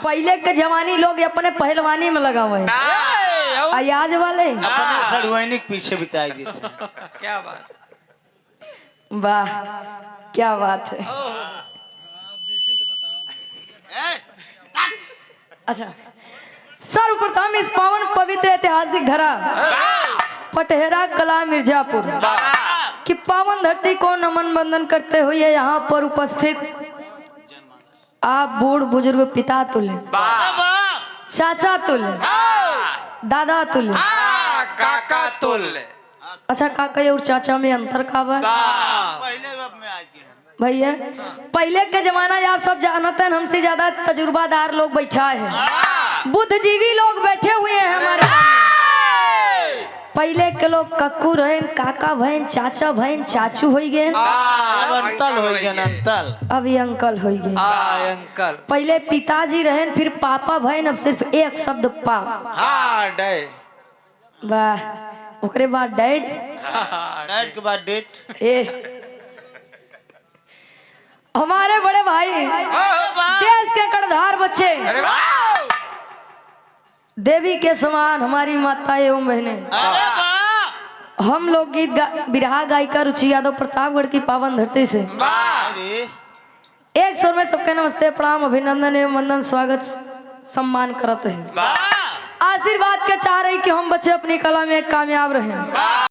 पहले के जवानी लोग अपने पहलवानी में लगा हुए अयाज वाले अपने सड़वाइनी के पीछे बिताई देते। क्या बात, वाह क्या बात है। अच्छा, सर्वप्रथम इस पावन पवित्र ऐतिहासिक धरा पटहेरा कला मिर्जापुर की पावन धरती को नमन बंदन करते हुए यहाँ पर उपस्थित आप बूढ़ बुजुर्ग पिता तुल्य, चाचा तुल्य, दादा तुल्य, काका तुल्य। अच्छा काका और चाचा में अंतर का बा पहले बाप में आज के भैया? पहले के जमाना आप सब जानते हैं, हमसे ज्यादा तजुर्बादार लोग बैठा है, बुद्धिजीवी लोग बैठे हुए हैं हमारे। पहले के लोग कक्कू रहे, काका बहन, चाचा बहन, चाचू हो गए, अब अंतल हो गया, अंतल अभी अंकल हो गए। अंकल पहले पिताजी रहे, फिर पापा बहन, अब सिर्फ एक शब्द पा। वाह, ओकरे बाद डैड, डैड के बाद डेट। ए हमारे बड़े भाई देश के कर्णधार बच्चे, देवी के समान हमारी माता एवं बहने, हम लोग गीत बिरहा गायिका रुचि यादव प्रतापगढ़ की पावन धरती से एक स्वर में सबके नमस्ते प्रणाम अभिनंदन एवं वंदन स्वागत सम्मान करते हैं। आशीर्वाद के चाह रही कि हम बच्चे अपनी कला में कामयाब रहें।